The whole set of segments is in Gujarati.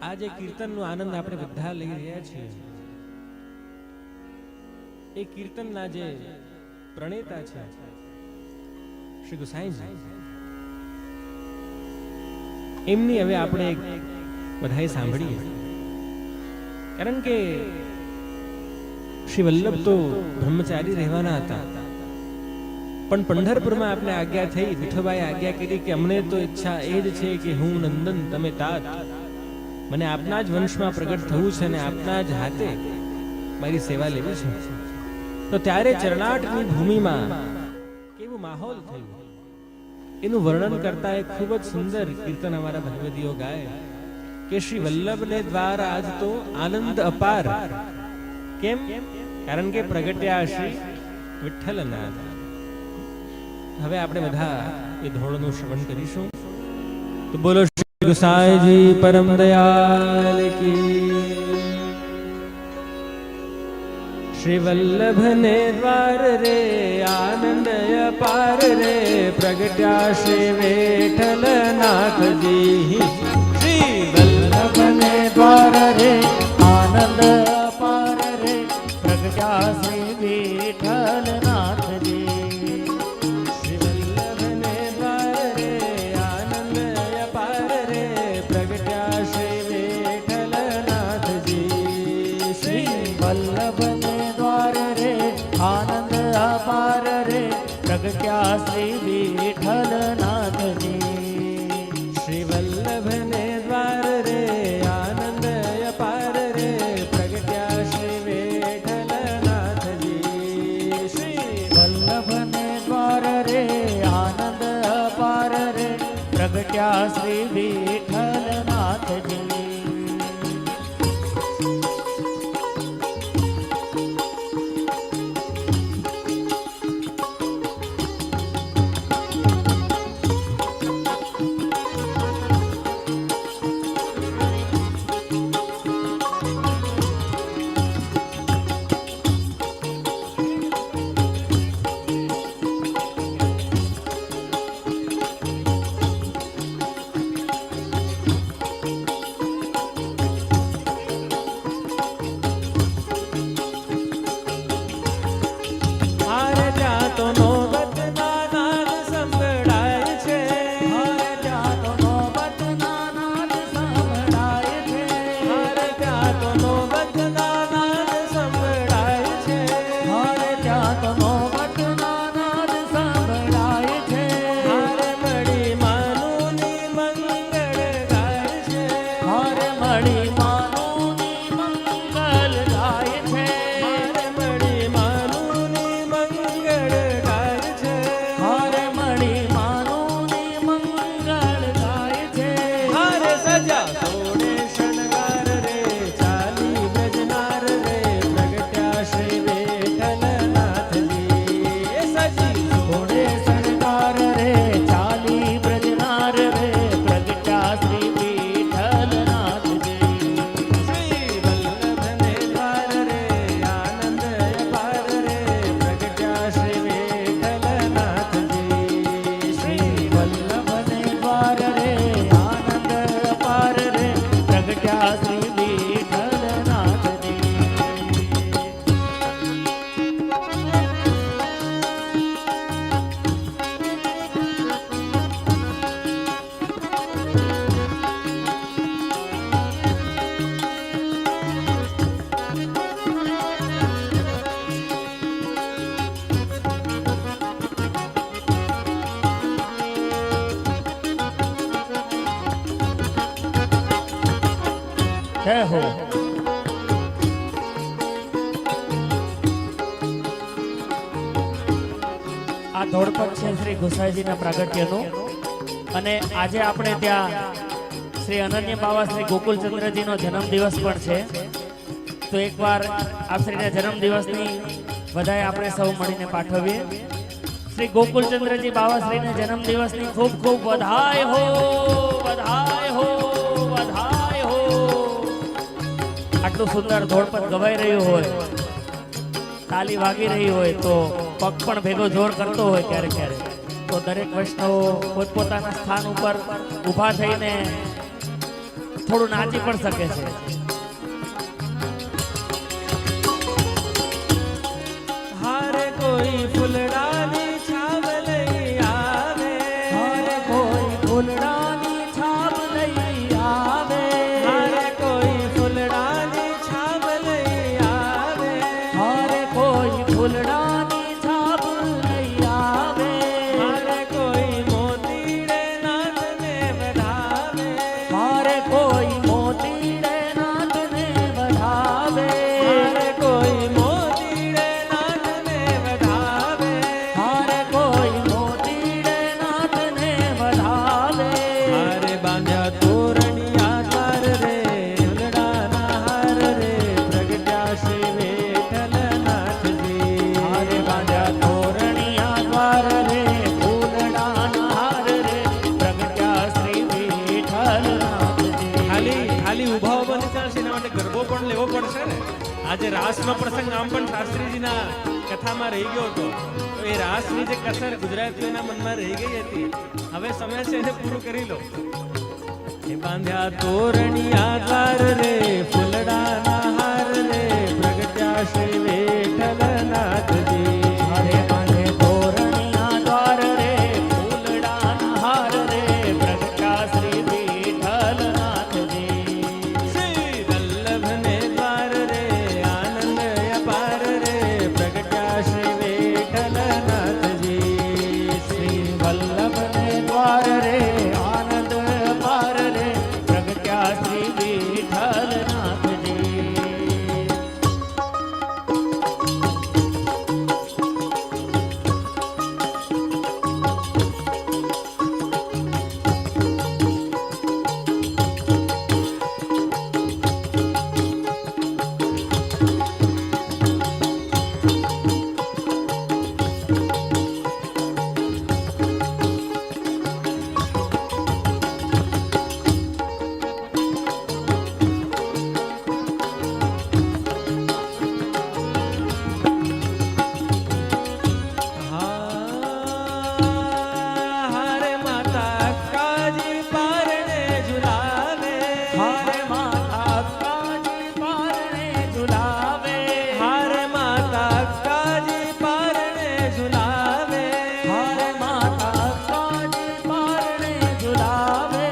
આ જે કીર્તનનો આનંદ આપણે બધા લઈ રહ્યા છીએ, એ કીર્તનના જે પ્રણેતા છે શ્રી ગુસાઈજી, એમની હવે આપણે બધાએ સાંભળીએ. કારણ કે શ્રી વલ્લભ તો બ્રહ્મચારી રહેવાના હતા, પણ પંઢરપુરમાં આપણે આજ્ઞા થઈ, વિઠોબાએ આજ્ઞા કરી કે અમને તો ઈચ્છા એ જ છે કે હું નંદન તમે તાત, મને આપના જ વંશમાં પ્રગટ થવું છે અને આપના જ હાથે મારી સેવા લેવી છે. તો ત્યારે ચરણાટની ભૂમિમાં કેવું માહોલ થયું એનું વર્ણન કરતા એક ખૂબ જ સુંદર કીર્તન અમારા ભગવદીઓ ગાય કે શ્રી વલ્લભને દ્વારા આજ તો આનંદ અપાર. કેમ? કારણ કે પ્રગટ્યા શ્રી વિઠ્ઠલનાથ. હવે આપણે બધા એ ધોળનું શ્રવણ કરીશું. તો બોલો શ્રી ગુસાઈજી પરમ દયાલ કી. શ્રી વલ્લભને દ્વાર રે આનંદ અપાર રે, પ્રગટ્યા શ્રી વિઠ્ઠલનાથજી. શ્રી વલ્લભને દ્વાર રે આનંદ અપાર રે, પ્રગટ્યા શ્રી વિઠ્ઠલનાથજી. પ્રગટ્યા શ્રી વિઠ્ઠલનાથજી. શ્રી વલ્લભને દ્વાર રે આનંદ અપાર રે, પ્રગટ્યા શ્રી વિઠ્ઠલનાથજી. શ્રી વલ્લભને દ્વાર રે આનંદ અપાર રે, પ્રગટ્યા શ્રી વિઠ્ઠલનાથજી. જય હો. આ ધોળપદ છે શ્રી ગુસાઈજીના પ્રાગટ્યનું, અને આજે આપણે ત્યાં શ્રી અનન્ય બાવા શ્રી ગોકુલચંદ્રજીનો જન્મદિવસ પણ છે. તો એકવાર આપ શ્રીના જન્મદિવસની વધાઈ આપણે સૌ મળીને પાઠવીએ. શ્રી ગોકુલચંદ્રજી બાવા શ્રીના જન્મદિવસની ખૂબ ખૂબ વધાઈ હો, વધાઈ હો, વધાઈ હો. આટલું સુંદર ધોળપદ ગવાઈ રહ્યું હોય, તાલી વાગી રહી હોય, તો પગ પણ ભેગો જોર કરતો હોય ક્યારેક ક્યારેક, તો દરેક વૈષ્ણવો પોતપોતાના સ્થાન ઉપર ઊભા થઈને થોડું નાચી પણ શકે છે. હારે કોઈ ફૂલડાની છાવ લઈ આવે, હારે કોઈ ફૂલડાની છાપ લઈ આવે, હારે કોઈ ફૂલડાની છાવ લઈ આવે, હારે કોઈ ફૂલડાની છાપ લઈ આવે, હારે કોઈ મોતીડે નાથને વધાવે, હારે કોઈ મોતીડે નાથને વધાવે, હારે કોઈ મોતીડે નાથને વધાવે, હારે કોઈ મોતીડે નાથને વધાવે. હારે બાંધ્યા તોરણિયા દ્વાર રે, ફૂલડાના હાર રે, પ્રગટ્યા શ્રી વિઠ્ઠલનાથજી. હારે બાંધ્યા તોરણિયા દ્વાર રે, ફૂલડાના હાર રે, પ્રગટ્યા શ્રી વિઠ્ઠલનાથજી. ખાલી ઊભા ઊભા નહીં ચાલશે, એના માટે ગરબો પણ લેવો પડશે ને. આજે રાસનો પ્રસંગ આમ પણ શાસ્ત્રીજીના કથામાં રહી ગયો હતો, તો એ રાસની જે કસર ગુજરાતીઓના મનમાં રહી ગઈ હતી, હવે સમય છે એને પૂરું કરી લો. એ બાંધ્યા તોરણિયા દ્વાર રે, ફૂલડાના હાર રે, પ્રગટ્યા શ્રી વિઠ્ઠલનાથજી. હારે બાંધે તોરણિયા દ્વાર રે, ફૂલડાના હાર રે, પ્રગટ્યા શ્રી વિઠ્ઠલનાથજી. શ્રી વલ્લભને દ્વાર રે, આનંદ અપાર રે, પ્રગટ્યા શ્રી વિઠ્ઠલનાથજી. શ્રી વલ્લભને દ્વાર રે, આનંદ અપાર રે, પ્રગટ્યા શ્રી વિઠ્ઠલનાથજી. હારે માતા કાજી પારણે ઝુલાવે, હારે માતા કાજી પારણે ઝુલાવે, હારે માતા કાજી પારણે ઝુલાવે, હારે માતા કાજી પારણે ઝુલાવે,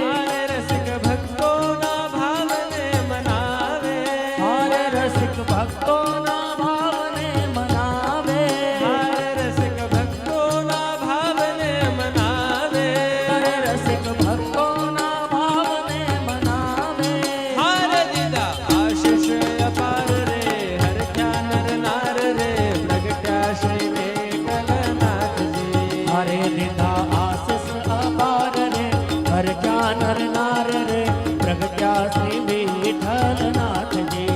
હારે રસિક ભક્તોના ભાવને મનાવે, હારે રસિક ભક્તોના ભાવને મનાવે, હારે રસિક ભક્તોના ભાવને મનાવે, હારે રસિક ભક્તોના ભાવને મનાવે. હારે દીધા આશીષ અપાર રે, હરખ્યા નર નાર રે, પ્રગટ્યા શ્રી વિઠ્ઠલનાથજી. હારે દીધા આશીષ અપાર રે, હરખ્યા નર નાર રે, પ્રગટ્યા શ્રી વિઠ્ઠલનાથજી.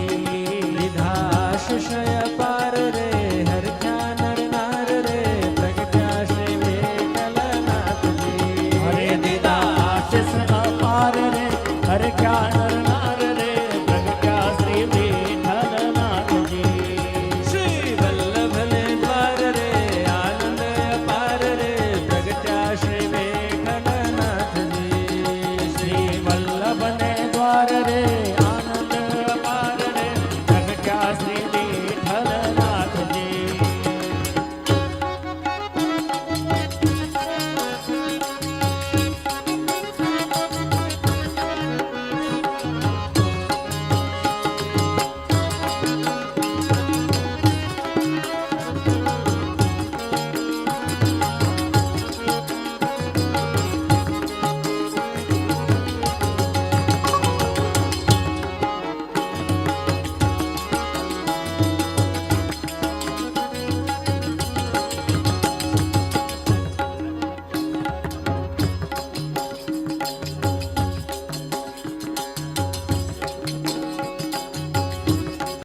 લીધા આશીષ અપાર રે, હરખ્યા નર નાર રે, પ્રગટ્યા શ્રી વિઠ્ઠલનાથજી. હરે દીધા આશીષ અપાર રે, હરખ્યા નર નાર રે, પ્રગટ્યા શ્રી વિઠ્ઠલનાથજી. શ્રી વલ્લભને દ્વાર રે, આનંદ અપાર રે, પ્રગટ્યા શ્રી વિઠ્ઠલનાથજી. શ્રી વલ્લભને દ્વાર રે,